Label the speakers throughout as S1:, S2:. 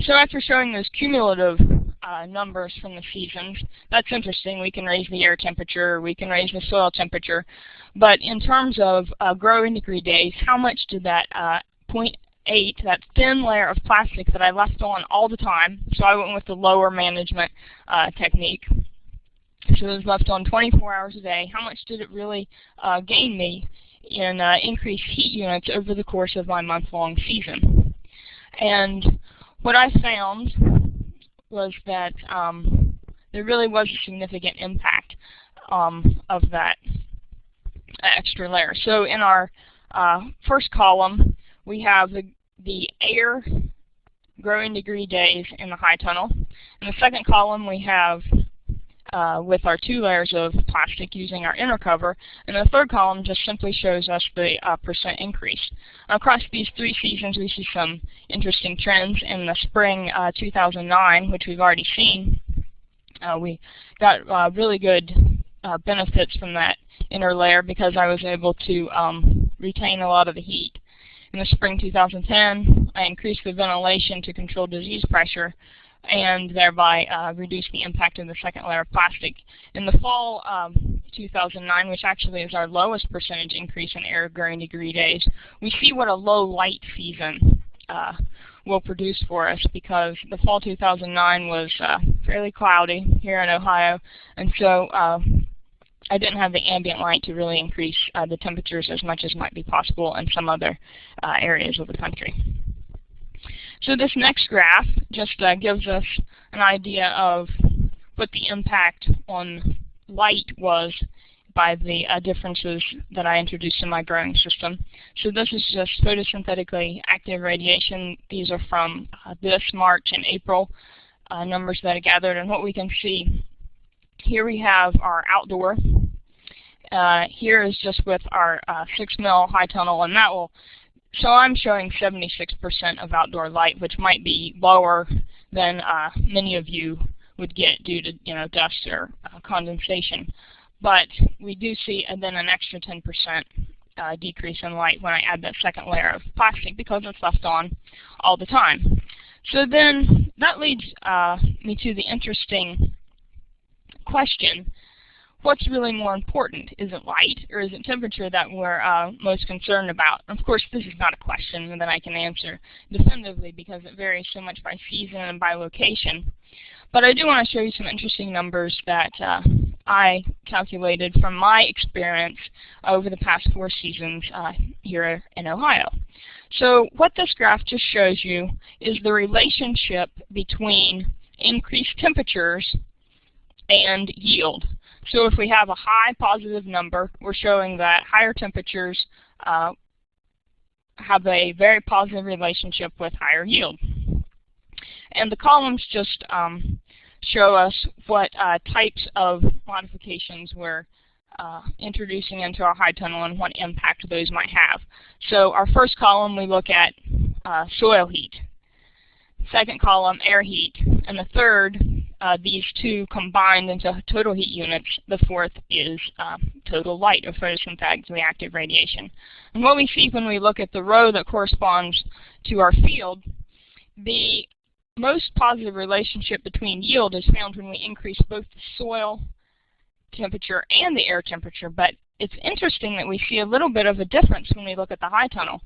S1: So after showing those cumulative numbers from the seasons, that's interesting. We can raise the air temperature, we can raise the soil temperature, but in terms of growing degree days, how much did that 0.8, that thin layer of plastic that I left on all the time, so I went with the lower management technique, so it was left on 24 hours a day, how much did it really gain me in increased heat units over the course of my month-long season? And what I found was that there really was a significant impact of that extra layer. So in our first column, we have the air growing degree days in the high tunnel. In the second column, we have with our 2 layers of plastic using our inner cover, and the third column just simply shows us the percent increase. Across these 3 seasons, we see some interesting trends. In the spring 2009, which we've already seen, we got really good benefits from that inner layer because I was able to retain a lot of the heat. In the spring 2010, I increased the ventilation to control disease pressure and thereby reduce the impact of the second layer of plastic. In the fall 2009, which actually is our lowest percentage increase in air growing degree days, we see what a low light season will produce for us, because the fall 2009 was fairly cloudy here in Ohio, and so I didn't have the ambient light to really increase the temperatures as much as might be possible in some other areas of the country. So this next graph just gives us an idea of what the impact on light was by the differences that I introduced in my growing system. So this is just photosynthetically active radiation. These are from this March and April numbers that I gathered, and what we can see here, we have our outdoor. Here is just with our 6 mil high tunnel, and that will, so I'm showing 76% of outdoor light, which might be lower than many of you would get due to dust or condensation. But we do see then an extra 10% decrease in light when I add that second layer of plastic, because it's left on all the time. So then that leads me to the interesting question: what's really more important? Is it light or is it temperature that we're most concerned about? Of course, this is not a question that I can answer definitively because it varies so much by season and by location. But I do want to show you some interesting numbers that I calculated from my experience over the past 4 seasons here in Ohio. So what this graph just shows you is the relationship between increased temperatures and yield. So if we have a high positive number, we're showing that higher temperatures have a very positive relationship with higher yield. And the columns just show us what types of modifications we're introducing into our high tunnel and what impact those might have. So our first column, we look at soil heat. Second column, air heat. And the third, these 2 combined into total heat units. The fourth is total light, or photosynthetically active radiation. And what we see when we look at the row that corresponds to our field, the most positive relationship between yield is found when we increase both the soil temperature and the air temperature. But it's interesting that we see a little bit of a difference when we look at the high tunnel.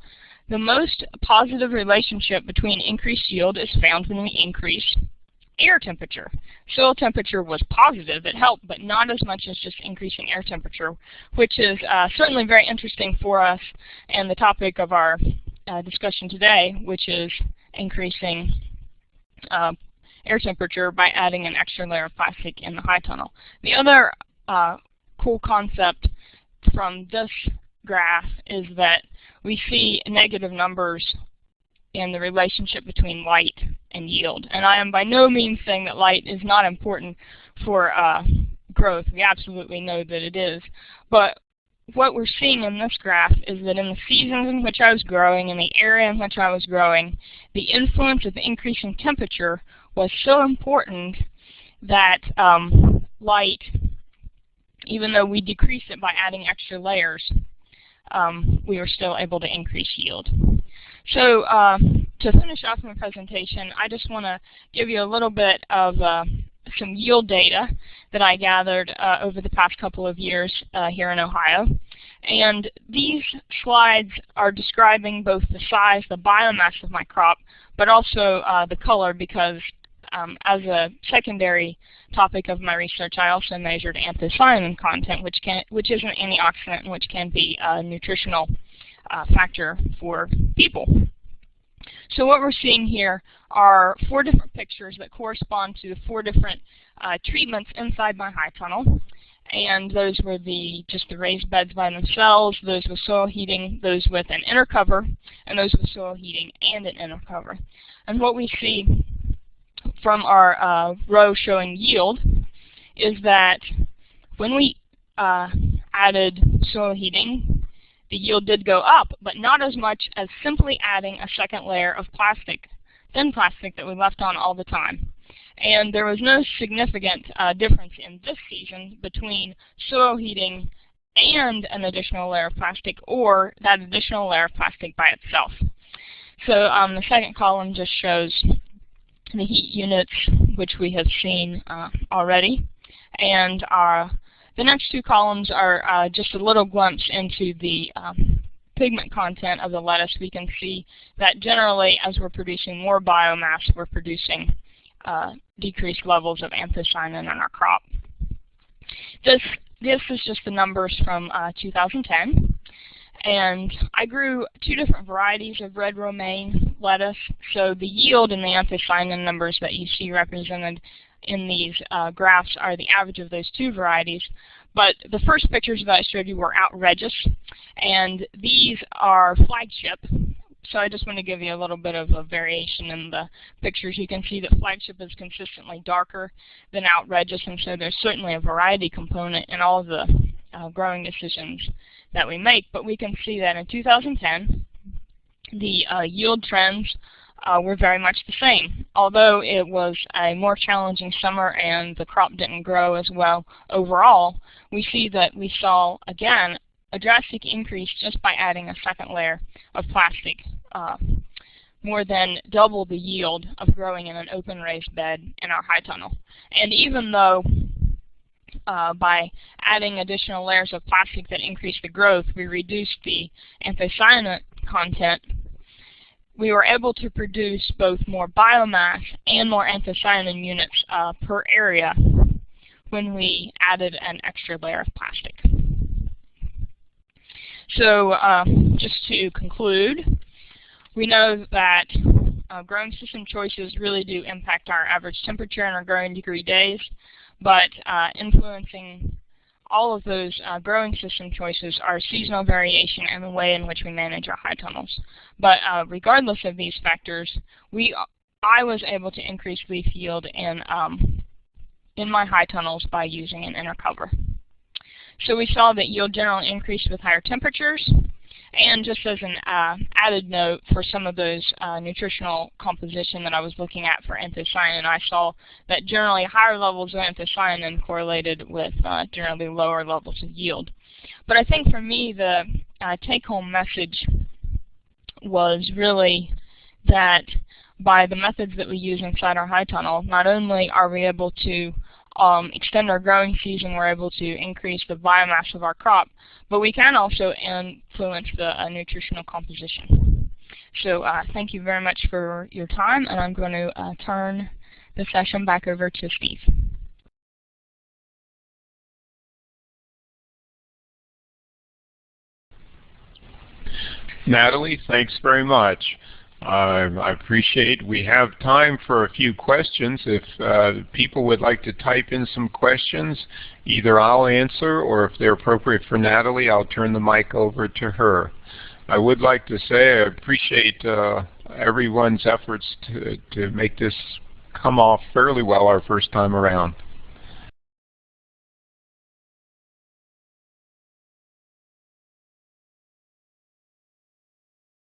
S1: The most positive relationship between increased yield is found when we increase air temperature. Soil temperature was positive, it helped, but not as much as just increasing air temperature, which is certainly very interesting for us and the topic of our discussion today, which is increasing air temperature by adding an extra layer of plastic in the high tunnel. The other cool concept from this graph is that we see negative numbers in the relationship between light and yield. And I am by no means saying that light is not important for growth. We absolutely know that it is. But what we're seeing in this graph is that in the seasons in which I was growing, in the area in which I was growing, the influence of increasing temperature was so important that light, even though we decreased it by adding extra layers, we were still able to increase yield. So to finish off my presentation, I just want to give you a little bit of some yield data that I gathered over the past couple of years here in Ohio. And these slides are describing both the size, the biomass of my crop, but also the color, because as a secondary topic of my research, I also measured anthocyanin content, which is an antioxidant and which can be a nutritional factor for people. So what we're seeing here are 4 different pictures that correspond to 4 different treatments inside my high tunnel. And those were just the raised beds by themselves, those with soil heating, those with an inner cover, and those with soil heating and an inner cover. And what we see from our row showing yield is that when we added soil heating, the yield did go up, but not as much as simply adding a second layer of plastic, thin plastic that we left on all the time. And there was no significant difference in this season between soil heating and an additional layer of plastic, or that additional layer of plastic by itself. So the second column just shows the heat units, which we have seen already. And the next 2 columns are just a little glimpse into the pigment content of the lettuce. We can see that generally, as we're producing more biomass, we're producing decreased levels of anthocyanin in our crop. This is just the numbers from 2010. And I grew 2 different varieties of red romaine lettuce, so the yield and the anthocyanin numbers that you see represented in these graphs are the average of those 2 varieties. But the first pictures that I showed you were outrageous, and these are flagship. So I just want to give you a little bit of a variation in the pictures. You can see that flagship is consistently darker than outrageous, and so there's certainly a variety component in all of the growing decisions that we make. But we can see that in 2010, the yield trends were very much the same. Although it was a more challenging summer and the crop didn't grow as well overall, we see that we saw, again, a drastic increase just by adding a second layer of plastic, more than double the yield of growing in an open raised bed in our high tunnel. And even though by adding additional layers of plastic that increased the growth, we reduced the anthocyanin content, we were able to produce both more biomass and more anthocyanin units per area when we added an extra layer of plastic. So just to conclude, we know that growing system choices really do impact our average temperature and our growing degree days, but influencing all of those growing system choices are seasonal variation and the way in which we manage our high tunnels. But regardless of these factors, I was able to increase leaf yield in my high tunnels by using an inner cover. So we saw that yield generally increased with higher temperatures. And just as an added note for some of those nutritional composition that I was looking at for anthocyanin, I saw that generally higher levels of anthocyanin correlated with generally lower levels of yield. But I think for me the take-home message was really that by the methods that we use inside our high tunnel, not only are we able to extend our growing season, we're able to increase the biomass of our crop, but we can also influence the nutritional composition. So thank you very much for your time, and I'm going to turn the session back over to Steve.
S2: Natalie, thanks very much. I appreciate we have time for a few questions. If people would like to type in some questions, either I'll answer, or if they're appropriate for Natalie, I'll turn the mic over to her. I would like to say I appreciate everyone's efforts to make this come off fairly well our first time around.